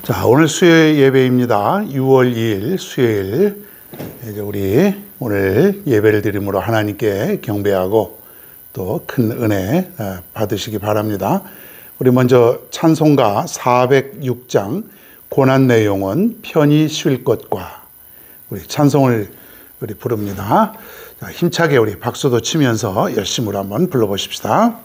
자, 오늘 수요일 예배입니다. 6월 2일 수요일. 이제 우리 오늘 예배를 드림으로 하나님께 경배하고 또 큰 은혜 받으시기 바랍니다. 우리 먼저 찬송가 406장 고난 내 영혼 편히 쉴 것과 우리 찬송을 우리 부릅니다. 자, 힘차게 우리 박수도 치면서 열심으로 한번 불러보십시다.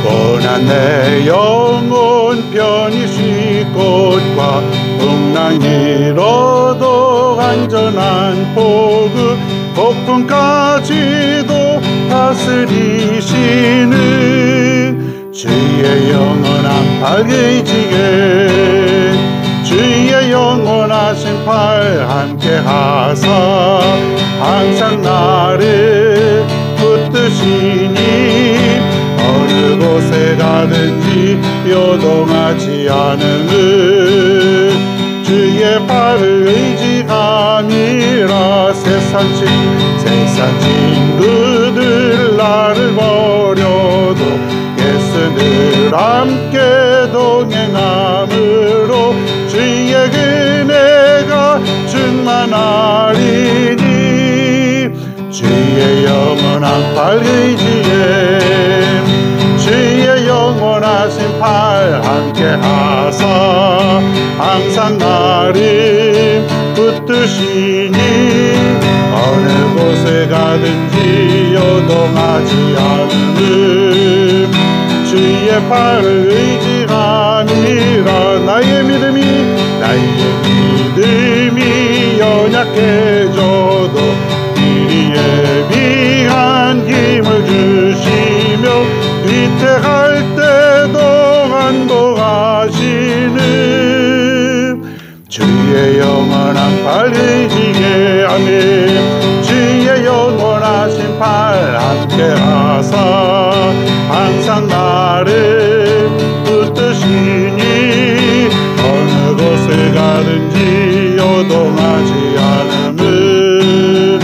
고난 내 영혼 편히 쉴 곳과 풍랑 잃어도 안전한 포구 폭풍까지도 다스리시는 주의 영원한 팔 의지에 주의 영원하신 팔 함께 하사 항상 나를 붙드시니 어느 곳에 가든지 요동하지 않음은 주의 팔을 의지함이라. 세상 친구들 나를 버려도 예수 늘 함께 동행함으로 주의 은혜가 충만하리니 주의 영원한 팔 의지에 주의 영원하신 팔 함께 하사 항상 나를 붙드시니 어느 곳에 가든지 요동하지 않는 주의 팔을 의지함이라. 나의 믿음이 연약해져도 미리 예비한 힘을 주시며 위태할 때도 안도하시는 주의 영원한 팔 의지에 아멘. 주의 영원하신 팔 함께 하사 항상 나를 붙드시니 어느 곳에 가든지 요동하지 않음은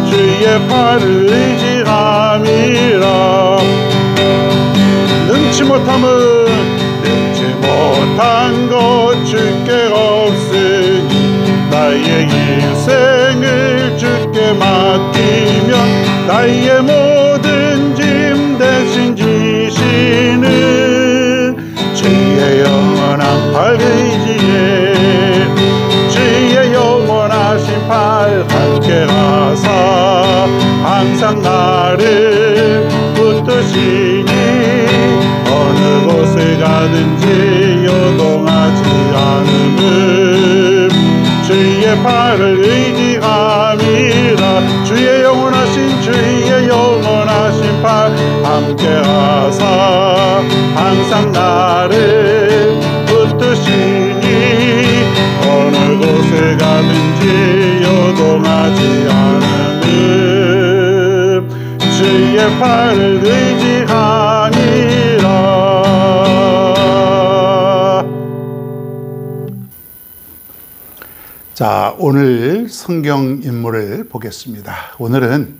주의 팔을 의지함이라. 능치 못한 것 주께 없으니 나의 인생을 주께 맡기면 나의 모든 짐 대신 지시는 주의 영원한 팔 의지에 주의 영원하신 팔 함께 하사 항상 나를 붙드시니 어느 곳에 가든지 요동하지 않음은 주의 팔을 의지함이라. 주의 영원하신 팔 함께 하사 항상 나를 붙드시니 어느 곳에 가든지 요동하지 않음은 주의 팔을 의지함이라. 자, 오늘 성경 인물을 보겠습니다. 오늘은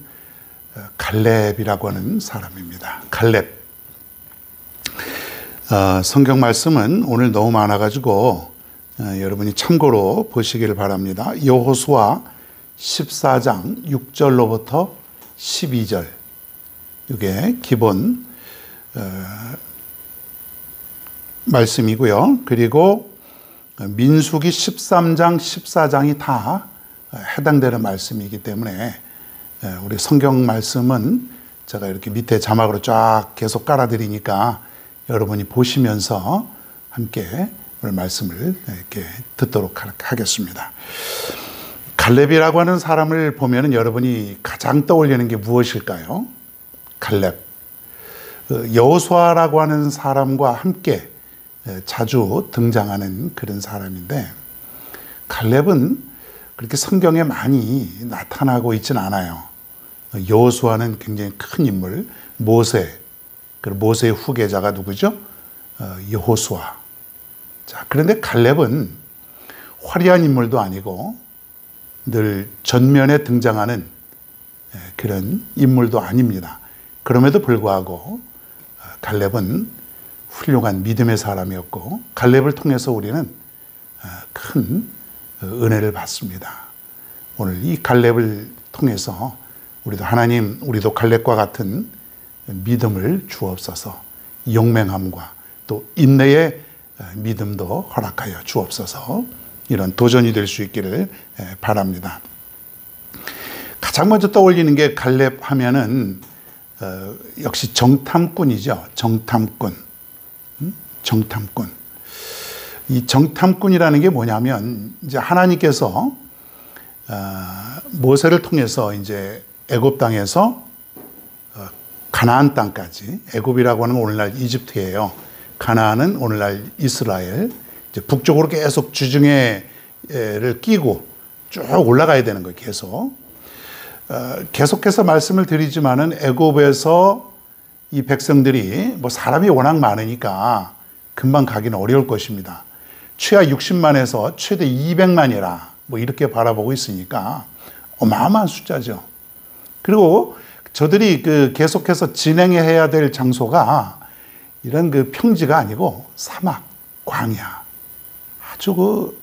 갈렙이라고 하는 사람입니다. 갈렙. 성경 말씀은 오늘 너무 많아가지고 여러분이 참고로 보시기를 바랍니다. 여호수아 14장 6절로부터 12절. 이게 기본 말씀이고요. 그리고 민수기 13장, 14장이 다 해당되는 말씀이기 때문에 우리 성경 말씀은 제가 이렇게 밑에 자막으로 쫙 계속 깔아드리니까 여러분이 보시면서 함께 오늘 말씀을 이렇게 듣도록 하겠습니다. 갈렙이라고 하는 사람을 보면 여러분이 가장 떠올리는 게 무엇일까요? 갈렙. 여호수아라고 하는 사람과 함께 자주 등장하는 그런 사람인데 갈렙은 그렇게 성경에 많이 나타나고 있지는 않아요. 여호수아는 굉장히 큰 인물, 모세, 그리고 모세의 후계자가 누구죠? 여호수아. 자, 그런데 갈렙은 화려한 인물도 아니고 늘 전면에 등장하는 그런 인물도 아닙니다. 그럼에도 불구하고 갈렙은 훌륭한 믿음의 사람이었고 갈렙을 통해서 우리는 큰 은혜를 받습니다. 오늘 이 갈렙을 통해서 우리도 하나님, 우리도 갈렙과 같은 믿음을 주옵소서. 용맹함과 또 인내의 믿음도 허락하여 주옵소서. 이런 도전이 될 수 있기를 바랍니다. 가장 먼저 떠올리는 게 갈렙 하면은 역시 정탐꾼이죠. 정탐꾼. 정탐꾼. 이 정탐꾼이라는 게 뭐냐면 이제 하나님께서 모세를 통해서 이제 애굽 땅에서 가나안 땅까지, 애굽이라고 하는 건 오늘날 이집트예요. 가나안은 오늘날 이스라엘. 이제 북쪽으로 계속 주중에를 끼고 쭉 올라가야 되는 거예요. 계속해서 말씀을 드리지만은 애굽에서 이 백성들이 뭐 사람이 워낙 많으니까 금방 가기는 어려울 것입니다. 최하 60만에서 최대 200만이라 뭐 이렇게 바라보고 있으니까 어마어마한 숫자죠. 그리고 저들이 계속해서 진행해야 될 장소가 이런 평지가 아니고 사막, 광야. 아주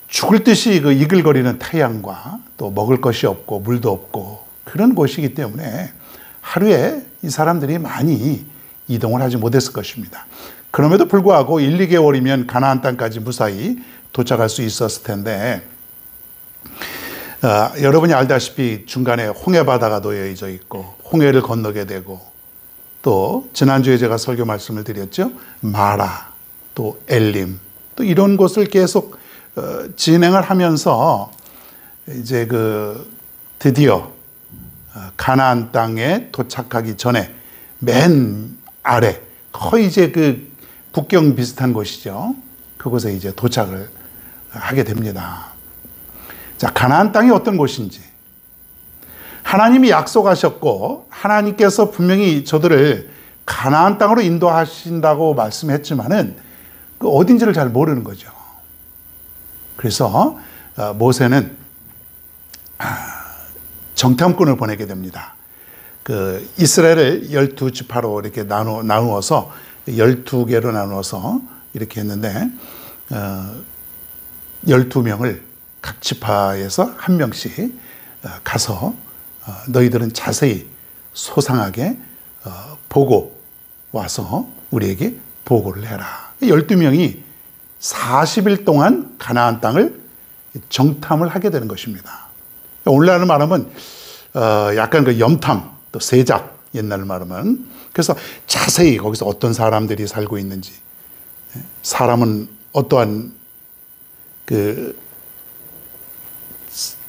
죽을 듯이 이글거리는 태양과 또 먹을 것이 없고 물도 없고 그런 곳이기 때문에 하루에 이 사람들이 많이 이동을 하지 못했을 것입니다. 그럼에도 불구하고 1, 2개월이면 가나안 땅까지 무사히 도착할 수 있었을 텐데 여러분이 알다시피 중간에 홍해바다가 놓여져 있고 홍해를 건너게 되고 또 지난주에 제가 설교 말씀을 드렸죠. 마라, 또 엘림, 또 이런 곳을 계속 진행을 하면서 이제 드디어 가나안 땅에 도착하기 전에 맨 아래 거의 이제 국경 비슷한 곳이죠. 그곳에 이제 도착을 하게 됩니다. 자, 가나안 땅이 어떤 곳인지 하나님이 약속하셨고 하나님께서 분명히 저들을 가나안 땅으로 인도하신다고 말씀했지만은 어딘지를 잘 모르는 거죠. 그래서 모세는 정탐꾼을 보내게 됩니다. 이스라엘을 12지파로 이렇게 나누어서 12개로 나누어서 이렇게 했는데 12명을 각 지파에서 한 명씩 가서 너희들은 자세히 소상하게 보고 와서 우리에게 보고를 해라. 12명이 40일 동안 가나안 땅을 정탐을 하게 되는 것입니다. 오늘날 말하면 약간 염탐, 또 세작, 옛날 말하면. 그래서 자세히 거기서 어떤 사람들이 살고 있는지, 사람은 어떠한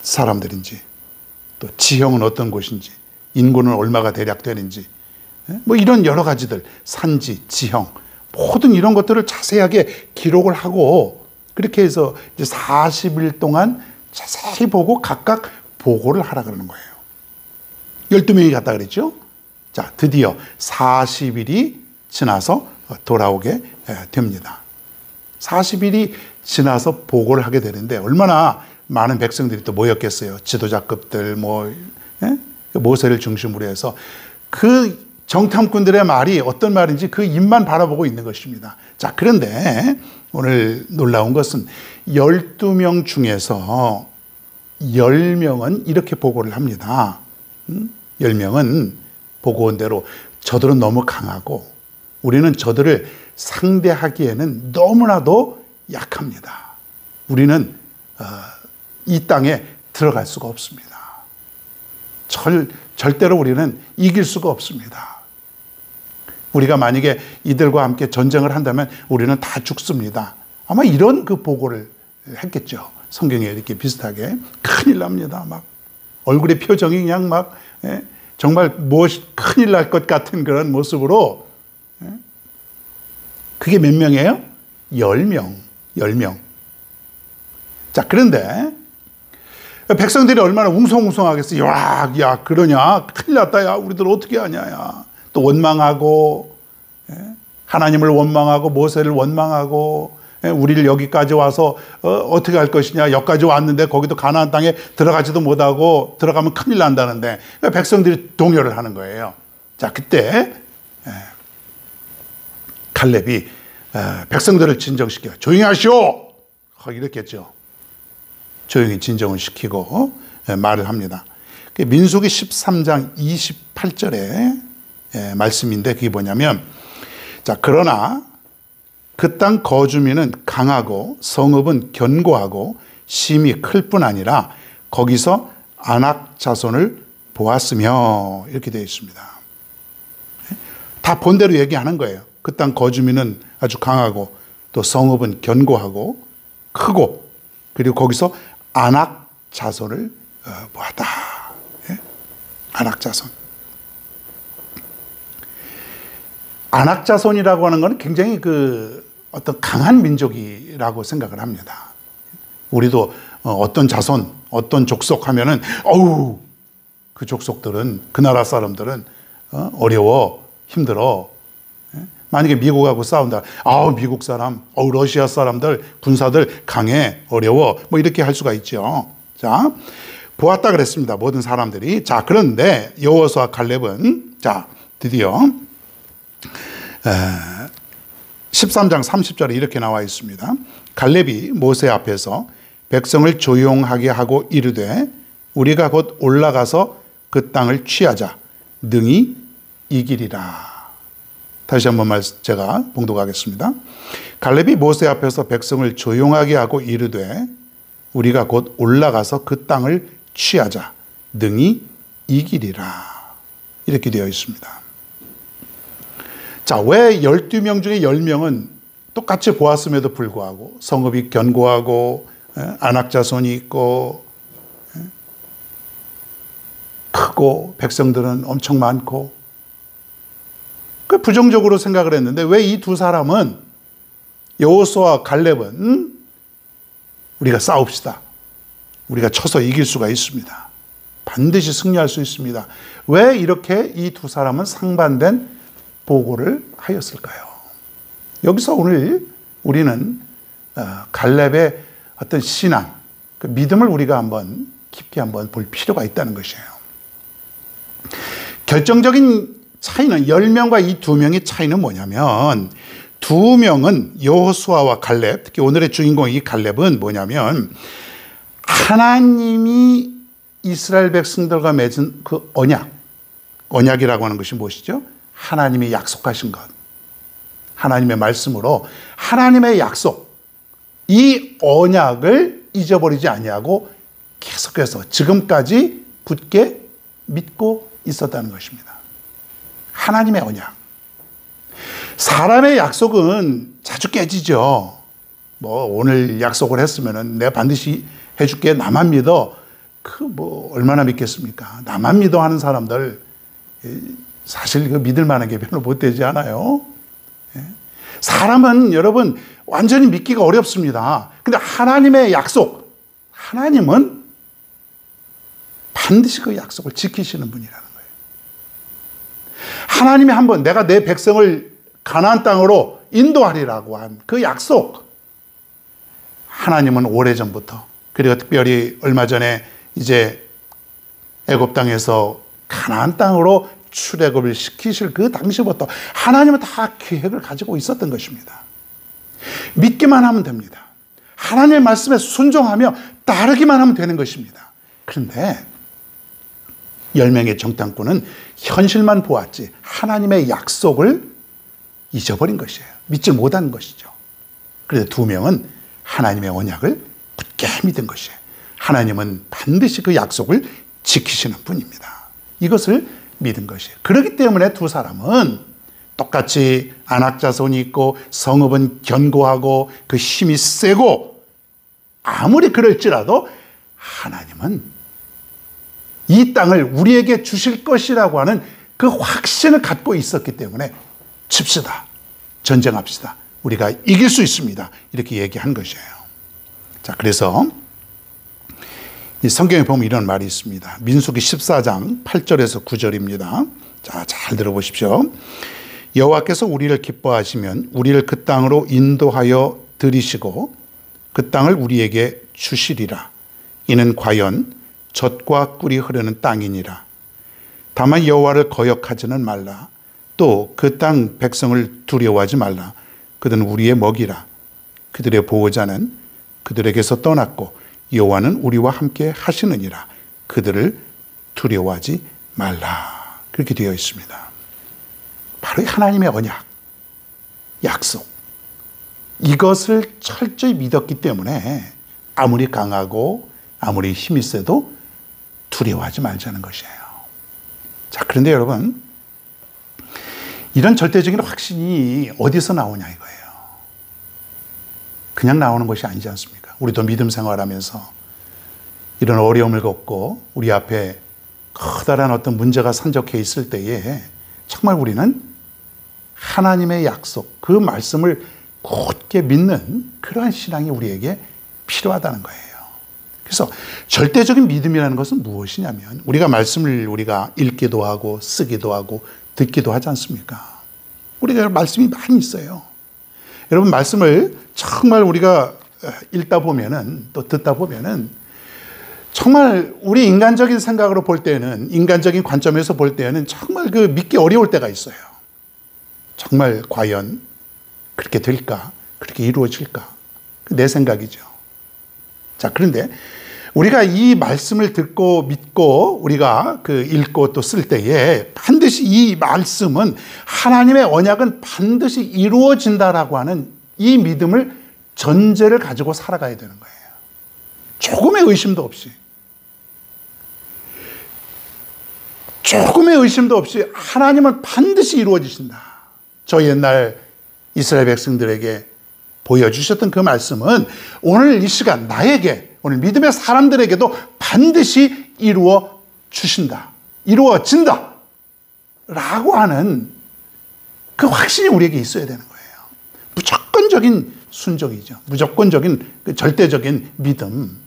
사람들인지, 또 지형은 어떤 곳인지, 인구는 얼마가 대략 되는지, 뭐 이런 여러 가지들, 산지, 지형, 모든 이런 것들을 자세하게 기록을 하고 그렇게 해서 이제 40일 동안 자세히 보고 각각 보고를 하라 그러는 거예요. 12명이 갔다 그랬죠. 자, 드디어 40일이 지나서 돌아오게 됩니다. 40일이 지나서 보고를 하게 되는데 얼마나 많은 백성들이 또 모였겠어요. 지도자급들, 모세를 중심으로 해서 그 정탐꾼들의 말이 어떤 말인지 그 입만 바라보고 있는 것입니다. 자, 그런데 오늘 놀라운 것은 12명 중에서 10명은 이렇게 보고를 합니다. 10명은 보고 온 대로 저들은 너무 강하고 우리는 저들을 상대하기에는 너무나도 약합니다. 우리는 이 땅에 들어갈 수가 없습니다. 절대로 우리는 이길 수가 없습니다. 우리가 만약에 이들과 함께 전쟁을 한다면 우리는 다 죽습니다. 아마 이런 보고를 했겠죠. 성경에 이렇게 비슷하게. 큰일 납니다. 막 얼굴의 표정이 그냥 막 정말 무엇이 큰일 날 것 같은 그런 모습으로. 그게 몇 명이에요? 10명. 10명. 자, 그런데 백성들이 얼마나 웅성웅성하겠어요. 야, 그러냐? 큰일 났다. 야, 우리들 어떻게 하냐? 야. 또 원망하고, 하나님을 원망하고, 모세를 원망하고, 우리를 여기까지 와서 어떻게 할 것이냐? 여기까지 왔는데 거기도 가나안 땅에 들어가지도 못하고 들어가면 큰일 난다는데 백성들이 동요를 하는 거예요. 자, 그때 갈렙이 백성들을 진정시켜 조용히 하시오! 이렇게 했죠. 조용히 진정을 시키고 말을 합니다. 민수기 13장 28절에 말씀인데 그게 뭐냐면, 자, 그러나 그 땅 거주민은 강하고 성읍은 견고하고 심이 클 뿐 아니라 거기서 아낙 자손을 보았으며, 이렇게 되어 있습니다. 다 본대로 얘기하는 거예요. 그 땅 거주민은 아주 강하고 또 성읍은 견고하고 크고, 그리고 거기서 아낙 자손을 보았다. 아낙 자손. 아낙 자손이라고 하는 것은 굉장히 어떤 강한 민족이라고 생각을 합니다. 우리도 어떤 자손, 어떤 족속 하면은, 어우, 그 족속들은, 그 나라 사람들은 어려워, 힘들어. 만약에 미국하고 싸운다. 아우, 미국 사람, 러시아 사람들, 군사들 강해, 어려워. 뭐 이렇게 할 수가 있죠. 자, 보았다 그랬습니다. 모든 사람들이. 자, 그런데 여호수아와 갈렙은, 자, 드디어 13장 30절에 이렇게 나와 있습니다. 갈렙이 모세 앞에서 백성을 조용하게 하고 이르되 우리가 곧 올라가서 그 땅을 취하자 능히 이기리라. 다시 한번 제가 봉독하겠습니다. 갈렙이 모세 앞에서 백성을 조용하게 하고 이르되 우리가 곧 올라가서 그 땅을 취하자 능히 이기리라. 이렇게 되어 있습니다. 자, 왜 12명 중에 10명은 똑같이 보았음에도 불구하고 성읍이 견고하고 아낙 자손이 있고 크고 백성들은 엄청 많고 부정적으로 생각을 했는데, 왜 이 두 사람은, 여호수아와 갈렙은 우리가 싸웁시다, 우리가 쳐서 이길 수가 있습니다, 반드시 승리할 수 있습니다, 왜 이렇게 이 두 사람은 상반된 보고를 하였을까요? 여기서 오늘 우리는 갈렙의 어떤 신앙, 그 믿음을 우리가 한번 깊게 한번 볼 필요가 있다는 것이에요. 결정적인 차이는, 10명과 이 2명의 차이는 뭐냐면, 2명은 여호수아와 갈렙, 특히 오늘의 주인공 이 갈렙은 뭐냐면, 하나님이 이스라엘 백성들과 맺은 그 언약이라고 하는 것이 무엇이죠? 하나님이 약속하신 것, 하나님의 말씀으로 하나님의 약속, 이 언약을 잊어버리지 아니하고 계속해서 지금까지 굳게 믿고 있었다는 것입니다. 하나님의 언약. 사람의 약속은 자주 깨지죠. 뭐 오늘 약속을 했으면은 내가 반드시 해줄게, 나만 믿어. 얼마나 믿겠습니까? 나만 믿어 하는 사람들 사실 믿을 만한 게 별로 못 되지 않아요? 사람은 여러분 완전히 믿기가 어렵습니다. 근데 하나님의 약속, 하나님은 반드시 그 약속을 지키시는 분이라는 거예요. 하나님이 한번 내가 내 백성을 가나안 땅으로 인도하리라고 한 그 약속, 하나님은 오래전부터, 그리고 특별히 얼마 전에 이제 애굽 땅에서 가나안 땅으로 출애굽을 시키실 그 당시부터 하나님은 다 계획을 가지고 있었던 것입니다. 믿기만 하면 됩니다. 하나님의 말씀에 순종하며 따르기만 하면 되는 것입니다. 그런데 10명의 정탐꾼은 현실만 보았지 하나님의 약속을 잊어버린 것이에요. 믿지 못한 것이죠. 그래서 2명은 하나님의 언약을 굳게 믿은 것이에요. 하나님은 반드시 그 약속을 지키시는 분입니다. 이것을 믿은 것이에요. 그렇기 때문에 두 사람은 똑같이 아낙 자손이 있고 성읍은 견고하고 그 힘이 세고, 아무리 그럴지라도 하나님은 이 땅을 우리에게 주실 것이라고 하는 그 확신을 갖고 있었기 때문에 칩시다, 전쟁합시다, 우리가 이길 수 있습니다, 이렇게 얘기한 것이에요. 자, 그래서 이 성경에 보면 이런 말이 있습니다. 민수기 14장 8절에서 9절입니다. 자, 잘 들어보십시오. 여호와께서 우리를 기뻐하시면 우리를 그 땅으로 인도하여 들이시고 그 땅을 우리에게 주시리라. 이는 과연 젖과 꿀이 흐르는 땅이니라. 다만 여호와를 거역하지는 말라. 또 그 땅 백성을 두려워하지 말라. 그들은 우리의 먹이라. 그들의 보호자는 그들에게서 떠났고 여호와는 우리와 함께 하시느니라. 그들을 두려워하지 말라. 그렇게 되어 있습니다. 바로 하나님의 언약, 약속, 이것을 철저히 믿었기 때문에 아무리 강하고 아무리 힘이 세도 두려워하지 말자는 것이에요. 자, 그런데 여러분, 이런 절대적인 확신이 어디서 나오냐 이거예요. 그냥 나오는 것이 아니지 않습니까? 우리도 믿음 생활하면서 이런 어려움을 겪고 우리 앞에 커다란 어떤 문제가 산적해 있을 때에 정말 우리는 하나님의 약속, 그 말씀을 곧게 믿는 그러한 신앙이 우리에게 필요하다는 거예요. 그래서 절대적인 믿음이라는 것은 무엇이냐면 우리가 말씀을 우리가 읽기도 하고 쓰기도 하고 듣기도 하지 않습니까? 우리가 말씀이 많이 있어요. 여러분, 말씀을 정말 우리가 읽다 보면은 또 듣다 보면은 정말 우리 인간적인 생각으로 볼 때는, 인간적인 관점에서 볼 때는 정말 그 믿기 어려울 때가 있어요. 정말 과연 그렇게 될까? 그렇게 이루어질까? 내 생각이죠. 자, 그런데 우리가 이 말씀을 듣고 믿고 우리가 읽고 또 쓸 때에 반드시 이 말씀은, 하나님의 언약은 반드시 이루어진다라고 하는 이 믿음을 전제를 가지고 살아가야 되는 거예요. 조금의 의심도 없이. 조금의 의심도 없이 하나님은 반드시 이루어지신다. 저 옛날 이스라엘 백성들에게 보여주셨던 그 말씀은 오늘 이 시간 나에게, 오늘 믿음의 사람들에게도 반드시 이루어 주신다. 이루어진다. 라고 하는 그 확신이 우리에게 있어야 되는 거예요. 무조건적인 순종이죠. 무조건적인 그 절대적인 믿음.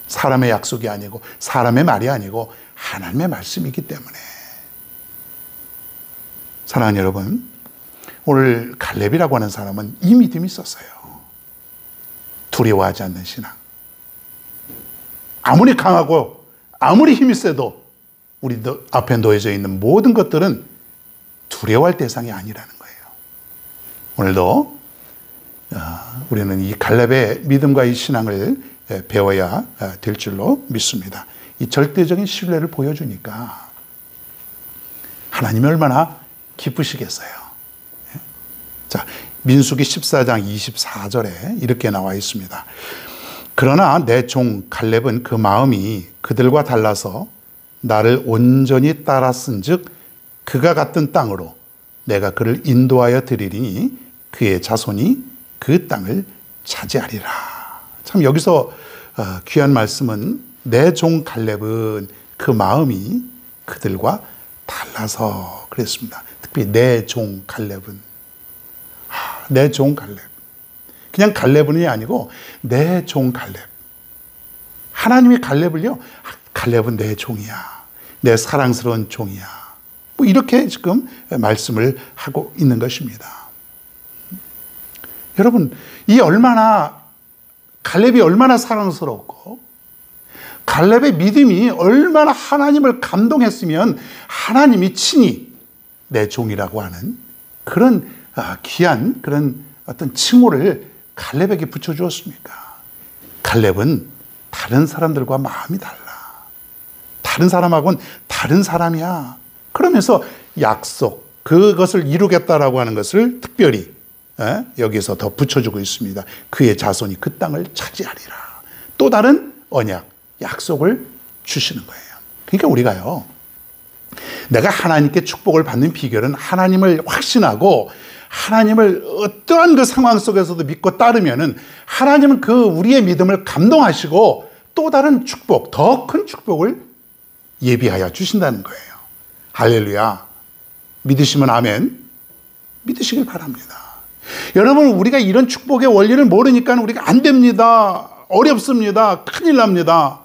사람의 약속이 아니고 사람의 말이 아니고 하나님의 말씀이기 때문에. 사랑하는 여러분, 오늘 갈렙이라고 하는 사람은 이 믿음이 있었어요. 두려워하지 않는 신앙. 아무리 강하고 아무리 힘이 세도 우리 앞에 놓여져 있는 모든 것들은 두려워할 대상이 아니라는 거예요. 오늘도 우리는 이 갈렙의 믿음과 이 신앙을 배워야 될 줄로 믿습니다. 이 절대적인 신뢰를 보여주니까 하나님이 얼마나 기쁘시겠어요. 자, 민수기 14장 24절에 이렇게 나와 있습니다. 그러나 내 종 갈렙은 그 마음이 그들과 달라서 나를 온전히 따랐은즉 그가 갔던 땅으로 내가 그를 인도하여 드리리니 그의 자손이 그 땅을 차지하리라. 참 여기서 귀한 말씀은 내 종 갈렙은 그 마음이 그들과 달라서 그랬습니다. 특히 내 종 갈렙은, 내 종 갈렙, 그냥 갈렙은이 아니고 내 종 갈렙. 하나님이 갈렙을요, 갈렙은 내 종이야, 내 사랑스러운 종이야, 뭐 이렇게 지금 말씀을 하고 있는 것입니다. 여러분, 이 갈렙이 얼마나 사랑스럽고 갈렙의 믿음이 얼마나 하나님을 감동했으면 하나님이 친히 내 종이라고 하는 그런 귀한 그런 어떤 칭호를 갈렙에게 붙여주었습니까? 갈렙은 다른 사람들과 마음이 달라. 다른 사람하고는 다른 사람이야. 그러면서 약속, 그것을 이루겠다라고 하는 것을 특별히 여기서 더 붙여주고 있습니다. 그의 자손이 그 땅을 차지하리라. 또 다른 언약, 약속을 주시는 거예요. 그러니까 우리가요, 내가 하나님께 축복을 받는 비결은 하나님을 확신하고 하나님을 어떠한 그 상황 속에서도 믿고 따르면은 하나님은 그 우리의 믿음을 감동하시고 또 다른 축복, 더 큰 축복을 예비하여 주신다는 거예요. 할렐루야. 믿으시면 아멘. 믿으시길 바랍니다. 여러분, 우리가 이런 축복의 원리를 모르니까 우리가 안 됩니다. 어렵습니다. 큰일 납니다.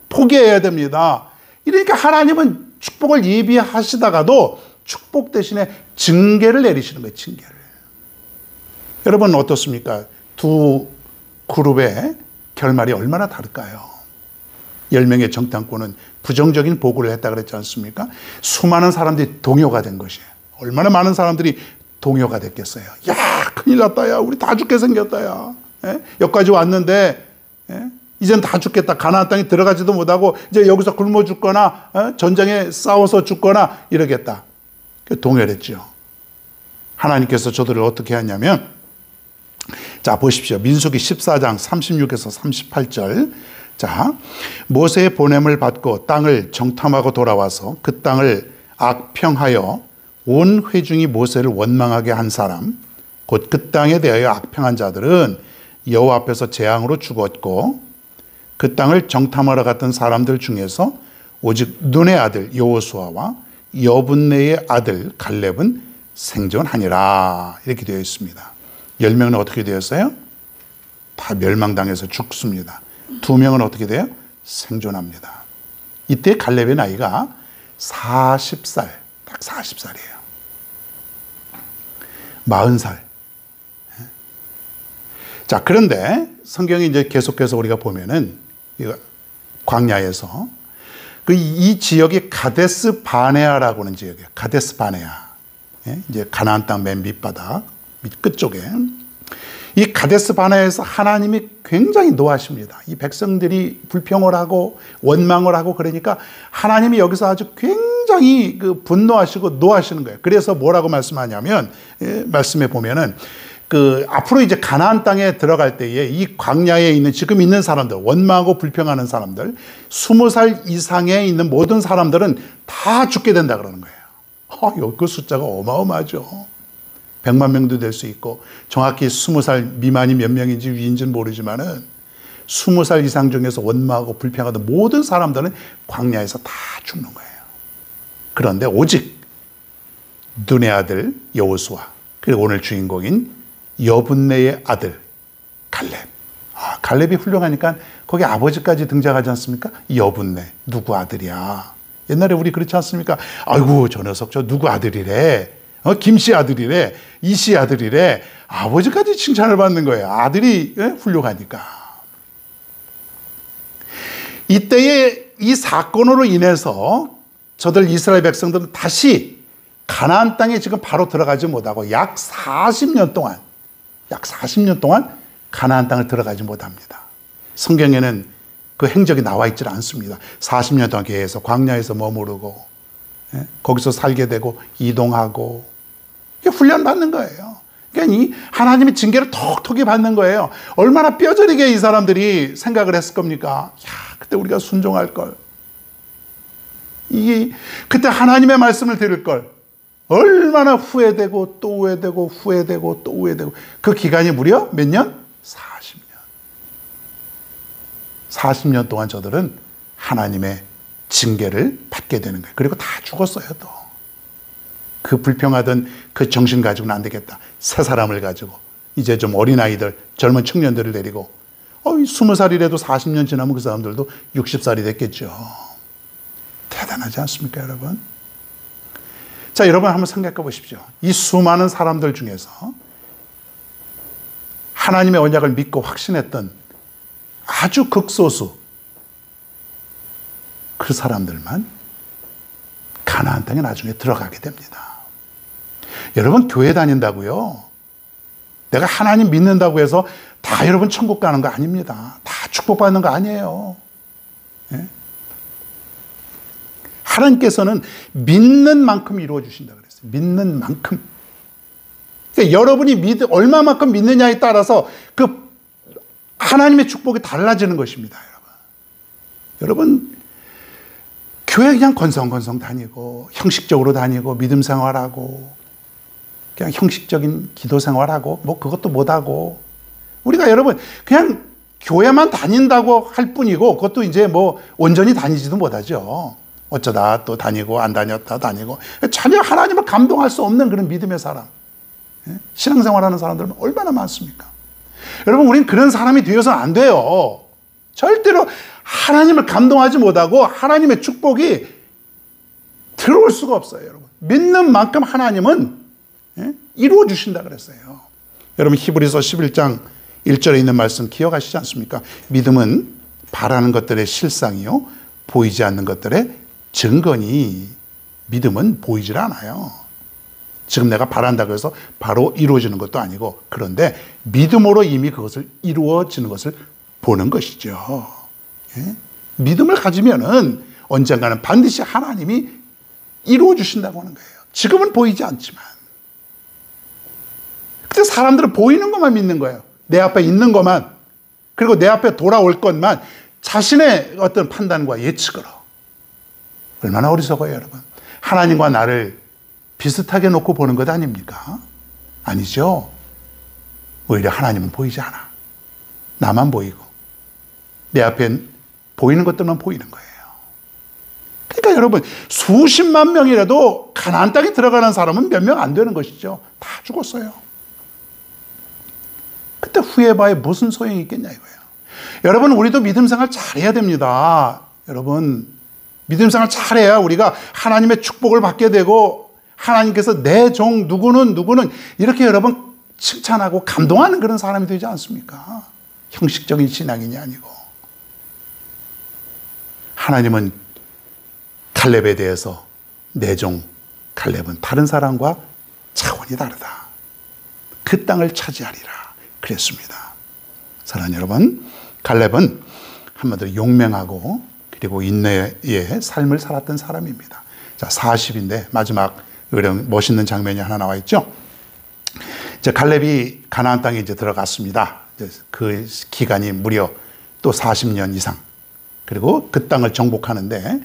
포기해야 됩니다. 이러니까 하나님은 축복을 예비하시다가도 축복 대신에 징계를 내리시는 거예요. 징계를. 여러분 어떻습니까? 두 그룹의 결말이 얼마나 다를까요? 10명의 정탐꾼은 부정적인 보고를 했다 그랬지 않습니까? 수많은 사람들이 동요가 된 것이에요. 얼마나 많은 사람들이 동요가 됐겠어요. 야, 큰일 났다, 야, 우리 다 죽게 생겼다, 야. 여기까지 왔는데, 이젠 다 죽겠다. 가나안 땅에 들어가지도 못하고 이제 여기서 굶어 죽거나 전쟁에 싸워서 죽거나 이러겠다. 동요를 했죠. 하나님께서 저들을 어떻게 하냐면, 자, 보십시오. 민수기 14장 36에서 38절. 자, 모세의 보냄을 받고 땅을 정탐하고 돌아와서 그 땅을 악평하여 온 회중이 모세를 원망하게 한 사람, 곧 그 땅에 대하여 악평한 자들은 여호와 앞에서 재앙으로 죽었고, 그 땅을 정탐하러 갔던 사람들 중에서 오직 눈의 아들 여호수아와 여분네의 아들 갈렙은 생존하니라. 이렇게 되어 있습니다. 10명은 어떻게 되었어요? 다 멸망당해서 죽습니다. 2명은 어떻게 돼요? 생존합니다. 이때 갈렙의 나이가 40살, 딱 40살이에요. 40살. 자, 그런데 성경이 이제 계속해서 우리가 보면은 광야에서 이 지역이 가데스 바네아라고 하는 지역이에요. 가데스 바네아. 이제 가나안 땅 맨 밑바닥, 밑 끝쪽에. 이 가데스 바네아에서 하나님이 굉장히 노하십니다. 이 백성들이 불평을 하고 원망을 하고 그러니까 하나님이 여기서 아주 굉장히 분노하시고 노하시는 거예요. 그래서 뭐라고 말씀하냐면, 말씀에 보면은 앞으로 이제 가나안 땅에 들어갈 때에 이 광야에 있는 지금 있는 사람들, 원망하고 불평하는 사람들, 20살 이상에 있는 모든 사람들은 다 죽게 된다 그러는 거예요. 그 숫자가 어마어마하죠. 100만 명도 될 수 있고, 정확히 20살 미만이 몇 명인지 위인지는 모르지만은 20살 이상 중에서 원망하고 불평하던 모든 사람들은 광야에서 다 죽는 거예요. 그런데 오직 눈의 아들 여호수아, 그리고 오늘 주인공인 여분네의 아들 갈렙. 갈렙이 훌륭하니까 거기 아버지까지 등장하지 않습니까? 여분네, 누구 아들이야? 옛날에 우리 그렇지 않습니까? 아이고, 저 녀석 저 누구 아들이래? 김씨 아들이래? 이씨 아들이래? 아버지까지 칭찬을 받는 거예요. 아들이 훌륭하니까. 이때의 이 사건으로 인해서 저들 이스라엘 백성들은 다시 가나안 땅에 지금 바로 들어가지 못하고 약 40년 동안 가나안 땅을 들어가지 못합니다. 성경에는 그 행적이 나와 있지 않습니다. 40년 동안 계속 광야에서 머무르고 거기서 살게 되고 이동하고 훈련 받는 거예요. 그러니까 이 하나님의 징계를 톡톡히 받는 거예요. 얼마나 뼈저리게 이 사람들이 생각을 했을 겁니까? 야, 그때 우리가 순종할 걸. 그때 하나님의 말씀을 들을 걸. 얼마나 후회되고 또 후회되고 후회되고 또 후회되고. 그 기간이 무려 몇 년? 40년. 40년 동안 저들은 하나님의 징계를 받게 되는 거예요. 그리고 다 죽었어요, 또. 그 불평하던 그 정신 가지고는 안 되겠다. 새 사람을 가지고 이제 좀 어린아이들, 젊은 청년들을 데리고 20살이라도 40년 지나면 그 사람들도 60살이 됐겠죠. 대단하지 않습니까, 여러분? 자, 여러분 한번 생각해 보십시오. 이 수많은 사람들 중에서 하나님의 언약을 믿고 확신했던 아주 극소수 그 사람들만 가나안 땅에 나중에 들어가게 됩니다. 여러분, 교회 다닌다고요? 내가 하나님 믿는다고 해서 다 여러분 천국 가는 거 아닙니다. 다 축복받는 거 아니에요. 예? 하나님께서는 믿는 만큼 이루어 주신다 그랬어요. 믿는 만큼. 그러니까 여러분이 얼마만큼 믿느냐에 따라서 그 하나님의 축복이 달라지는 것입니다, 여러분. 교회 그냥 건성건성 다니고 형식적으로 다니고 믿음 생활하고 그냥 형식적인 기도 생활하고 뭐 그것도 못하고 우리가 여러분 그냥 교회만 다닌다고 할 뿐이고 그것도 이제 뭐 온전히 다니지도 못하죠. 어쩌다 또 다니고 안 다녔다 다니고 전혀 하나님을 감동할 수 없는 그런 믿음의 사람, 신앙생활하는 사람들은 얼마나 많습니까? 여러분, 우리는 그런 사람이 되어서는 안 돼요. 절대로 하나님을 감동하지 못하고 하나님의 축복이 들어올 수가 없어요, 여러분. 믿는 만큼 하나님은 이루어 주신다 그랬어요. 여러분, 히브리서 11장 1절에 있는 말씀 기억하시지 않습니까? 믿음은 바라는 것들의 실상이요, 보이지 않는 것들의 증거니. 믿음은 보이질 않아요. 지금 내가 바란다고 해서 바로 이루어지는 것도 아니고, 그런데 믿음으로 이미 그것을 이루어지는 것을 보는 것이죠. 예? 믿음을 가지면은 언젠가는 반드시 하나님이 이루어 주신다고 하는 거예요. 지금은 보이지 않지만. 근데 사람들은 보이는 것만 믿는 거예요. 내 앞에 있는 것만, 그리고 내 앞에 돌아올 것만 자신의 어떤 판단과 예측으로. 얼마나 어리석어요, 여러분. 하나님과 나를 비슷하게 놓고 보는 것 아닙니까? 아니죠. 오히려 하나님은 보이지 않아. 나만 보이고 내 앞에 보이는 것들만 보이는 거예요. 그러니까 여러분, 수십만 명이라도 가나안 땅에 들어가는 사람은 몇 명 안 되는 것이죠. 다 죽었어요. 그때 후회봐야 무슨 소용이 있겠냐 이거예요. 여러분, 우리도 믿음 생활 잘해야 됩니다. 여러분, 믿음 생활 잘해야 우리가 하나님의 축복을 받게 되고, 하나님께서 내 종 누구는 이렇게 여러분 칭찬하고 감동하는 그런 사람이 되지 않습니까? 형식적인 신앙인이 아니고. 하나님은 갈렙에 대해서 내 종 갈렙은 다른 사람과 차원이 다르다. 그 땅을 차지하리라 그랬습니다. 사랑하는 여러분, 갈렙은 한마디로 용맹하고 그리고 인내의 삶을 살았던 사람입니다. 자, 40인데 마지막 이런 멋있는 장면이 하나 나와 있죠. 이제 갈렙이 가나안 땅에 이제 들어갔습니다. 그 기간이 무려 또 40년 이상. 그리고 그 땅을 정복하는데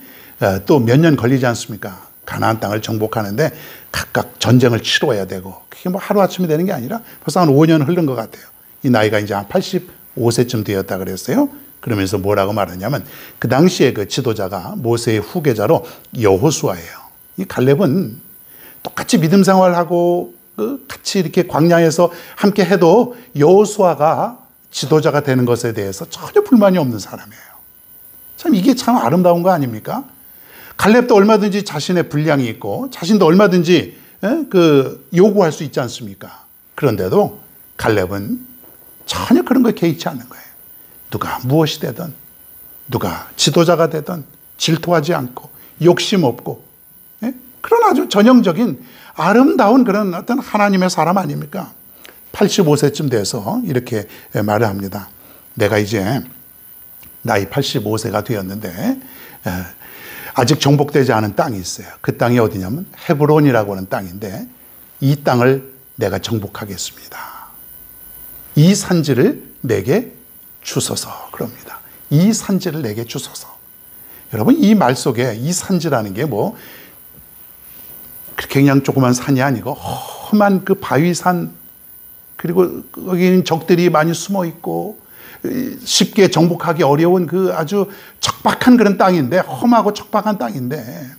또 몇 년 걸리지 않습니까? 가나안 땅을 정복하는데 각각 전쟁을 치러야 되고, 그게 뭐 하루아침에 되는 게 아니라 벌써 한 5년 흐른 것 같아요. 이 나이가 이제 한 85세쯤 되었다 그랬어요. 그러면서 뭐라고 말하냐면, 그 당시에 그 지도자가 모세의 후계자로 여호수아예요. 이 갈렙은 똑같이 믿음 생활하고 같이 이렇게 광야에서 함께 해도 여호수아가 지도자가 되는 것에 대해서 전혀 불만이 없는 사람이에요. 참 이게 참 아름다운 거 아닙니까? 갈렙도 얼마든지 자신의 분량이 있고 자신도 얼마든지 요구할 수 있지 않습니까? 그런데도 갈렙은 전혀 그런 거에 개의치 않는 거예요. 누가 무엇이 되든, 누가 지도자가 되든 질투하지 않고 욕심 없고, 그런 아주 전형적인 아름다운 그런 어떤 하나님의 사람 아닙니까? 85세쯤 돼서 이렇게 말을 합니다. 내가 이제 나이 85세가 되었는데 아직 정복되지 않은 땅이 있어요. 그 땅이 어디냐면 헤브론이라고 하는 땅인데, 이 땅을 내가 정복하겠습니다. 이 산지를 내게 주소서 그럽니다. 이 산지를 내게 주소서. 여러분, 이 말 속에 이 산지라는 게 뭐 그렇게 그냥 조그만 산이 아니고 험한 그 바위산, 그리고 거기는 적들이 많이 숨어 있고 쉽게 정복하기 어려운 그 아주 척박한 그런 땅인데, 험하고 척박한 땅인데,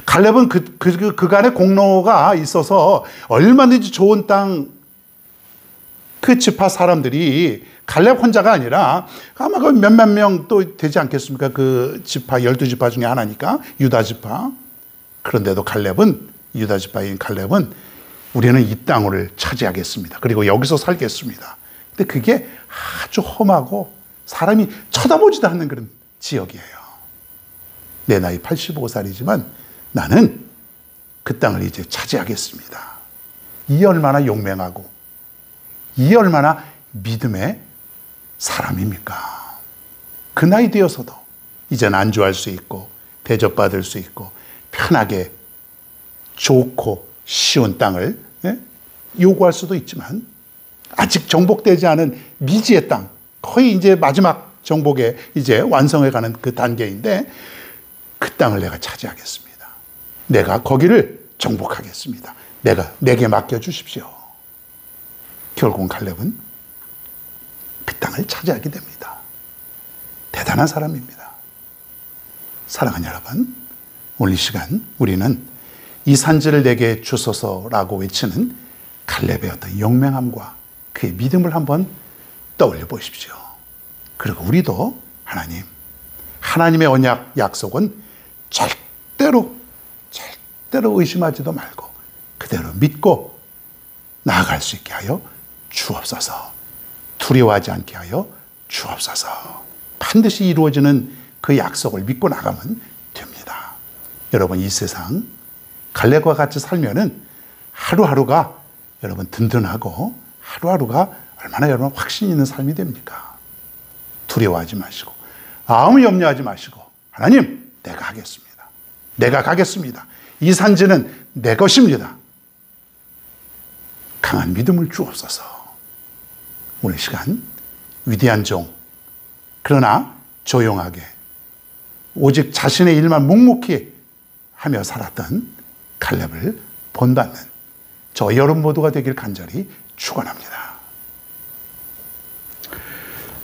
갈렙은 그간의 공로가 있어서 얼마든지 좋은 땅, 그 지파 사람들이 갈렙 혼자가 아니라 아마 그 몇몇 명 또 되지 않겠습니까? 그 지파 12지파 중에 하나니까 유다 지파. 그런데도 갈렙은, 유다 지파인 갈렙은 우리는 이 땅을 차지하겠습니다. 그리고 여기서 살겠습니다. 근데 그게 아주 험하고 사람이 쳐다보지도 않는 그런 지역이에요. 내 나이 85살이지만 나는 그 땅을 이제 차지하겠습니다. 이 얼마나 용맹하고 이 얼마나 믿음의 사람입니까? 그 나이 되어서도 이제는 안주할 수 있고 대접받을 수 있고 편하게 좋고 쉬운 땅을 요구할 수도 있지만, 아직 정복되지 않은 미지의 땅, 거의 이제 마지막 정복에 이제 완성해 가는 그 단계인데, 그 땅을 내가 차지하겠습니다. 내가 거기를 정복하겠습니다. 내게 맡겨주십시오. 결국은 갈렙은 그 땅을 차지하게 됩니다. 대단한 사람입니다. 사랑하는 여러분, 오늘 이 시간 우리는 이 산지를 내게 주소서라고 외치는 갈렙의 어떤 용맹함과 그의 믿음을 한번 떠올려 보십시오. 그리고 우리도 하나님의 언약 약속은 절대로 의심하지도 말고 그대로 믿고 나아갈 수 있게 하여 주옵소서. 두려워하지 않게 하여 주옵소서. 반드시 이루어지는 그 약속을 믿고 나가면 됩니다. 여러분, 이 세상 갈렙과 같이 살면은 하루하루가 여러분 든든하고 하루하루가 얼마나 여러분 확신 있는 삶이 됩니까? 두려워하지 마시고 아무 염려하지 마시고 하나님, 내가 하겠습니다. 내가 가겠습니다. 이 산지는 내 것입니다. 강한 믿음을 주옵소서. 오늘 시간 위대한 종, 그러나 조용하게 오직 자신의 일만 묵묵히 하며 살았던 갈렙을 본받는 저 여러분 모두가 되길 간절히 축원합니다.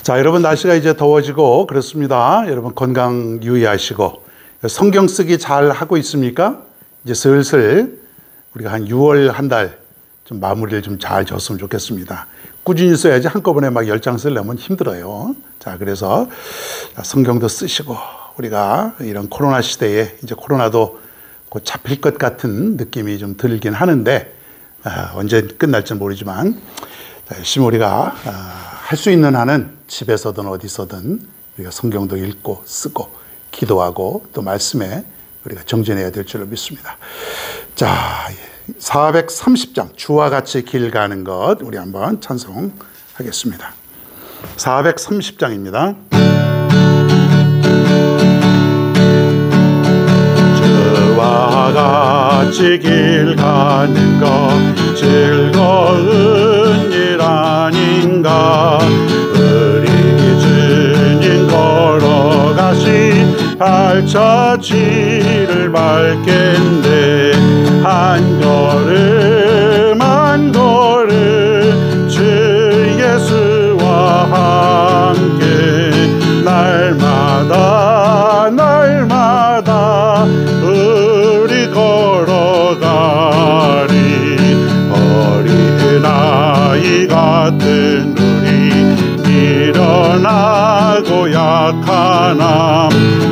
자, 여러분, 날씨가 이제 더워지고 그렇습니다. 여러분, 건강 유의하시고 성경 쓰기 잘 하고 있습니까? 이제 슬슬 우리가 한 6월 한 달 좀 마무리를 좀 잘 졌으면 좋겠습니다. 꾸준히 써야지 한꺼번에 막 10장 쓰려면 힘들어요. 자, 그래서 성경도 쓰시고 우리가 이런 코로나 시대에 이제 코로나도 곧 잡힐 것 같은 느낌이 좀 들긴 하는데 언제 끝날지 모르지만 열심히 우리가 할 수 있는 한은 집에서든 어디서든 우리가 성경도 읽고 쓰고 기도하고 또 말씀에 우리가 정진해야 될 줄로 믿습니다. 자, 430장 주와 같이 길 가는 것 우리 한번 찬송하겠습니다. 430장입니다. 주와 같이 길 가는 것 즐거운 일 아닌가. 우리 주님 걸어가시 발자취를 밟겠네. 한 걸음 한 걸음 주 예수와 함께 날마다 날마다 우리 걸어가리. 어린아이 같은 우리 일어나고 약하나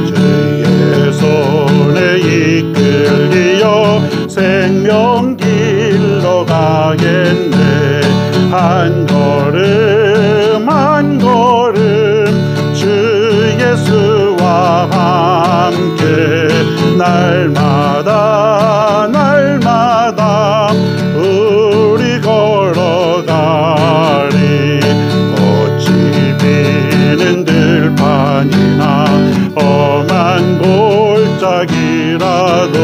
주의 손에 이끌리어 생명길로 가겠네. 한 걸음 한 걸음 주 예수와 함께 날마다 날마다 우리 걸어가리. 꽃이 피는 들판이나 험한 골짜기라도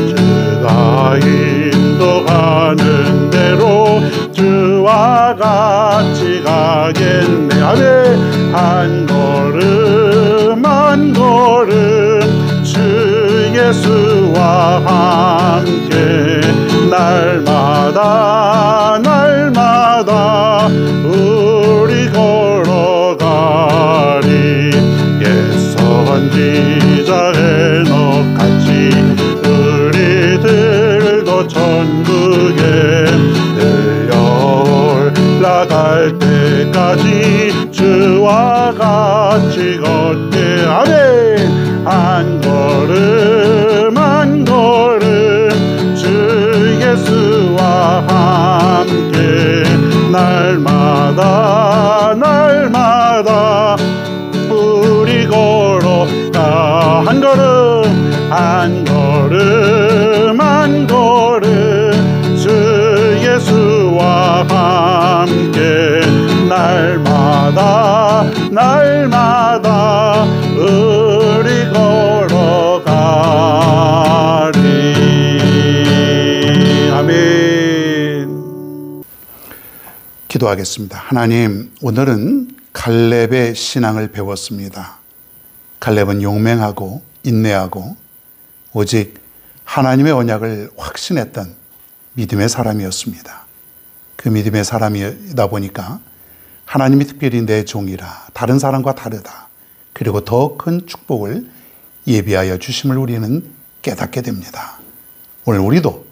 주가 인도하는 대로 주와 같이 가겠네. 아멘. 한 걸음 한 걸음 주 예수와 함께 날마다 날마다 우리 걸어가리. 옛 선지자 에녹같이 우리들도 천국에 들려 올라갈 때까지 주와 같이 걷게. 아멘. 한 걸음 한 걸음 주 예수와 함께 날마다 날마다 우리 걸어가. 한 걸음 한 걸음 한 걸음 주 예수와 함께 날마다 날마다 우리 걸어가리. 아멘. 기도하겠습니다. 하나님, 오늘은 갈렙의 신앙을 배웠습니다. 갈렙은 용맹하고 인내하고 오직 하나님의 언약을 확신했던 믿음의 사람이었습니다. 그 믿음의 사람이다 보니까 하나님이 특별히 내 종이라 다른 사람과 다르다, 그리고 더 큰 축복을 예비하여 주심을 우리는 깨닫게 됩니다. 오늘 우리도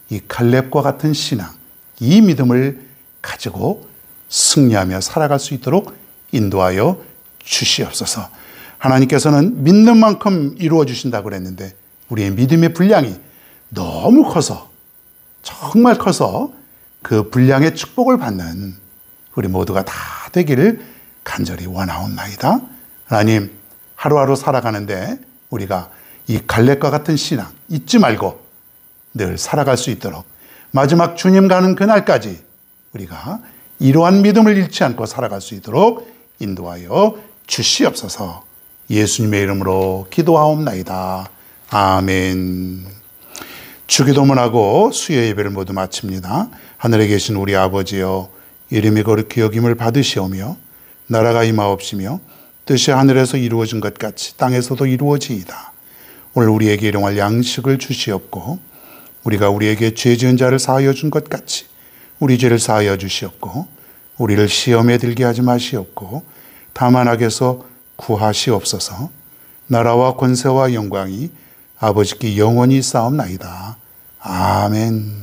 이 갈렙과 같은 신앙, 이 믿음을 가지고 승리하며 살아갈 수 있도록 인도하여 주시옵소서. 하나님께서는 믿는 만큼 이루어 주신다고 그랬는데 우리의 믿음의 분량이 너무 커서, 정말 커서 그 분량의 축복을 받는 우리 모두가 다 되기를 간절히 원하옵나이다. 하나님, 하루하루 살아가는데 우리가 이 갈렙과 같은 신앙 잊지 말고 늘 살아갈 수 있도록 마지막 주님 가는 그날까지 우리가 이러한 믿음을 잃지 않고 살아갈 수 있도록 인도하여 주시옵소서. 예수님의 이름으로 기도하옵나이다. 아멘. 주기도문하고 수요 예배를 모두 마칩니다. 하늘에 계신 우리 아버지여, 이름이 거룩히 여김을 받으시오며 나라가 임하옵시며 뜻이 하늘에서 이루어진 것 같이 땅에서도 이루어지이다. 오늘 우리에게 일용할 양식을 주시옵고 우리가 우리에게 죄 지은 자를 사하여 준 것 같이 우리 죄를 사하여 주시옵고 우리를 시험에 들게 하지 마시옵고 다만 악에서 구하시옵소서. 나라와 권세와 영광이 아버지께 영원히 쌓옵나이다. 아멘.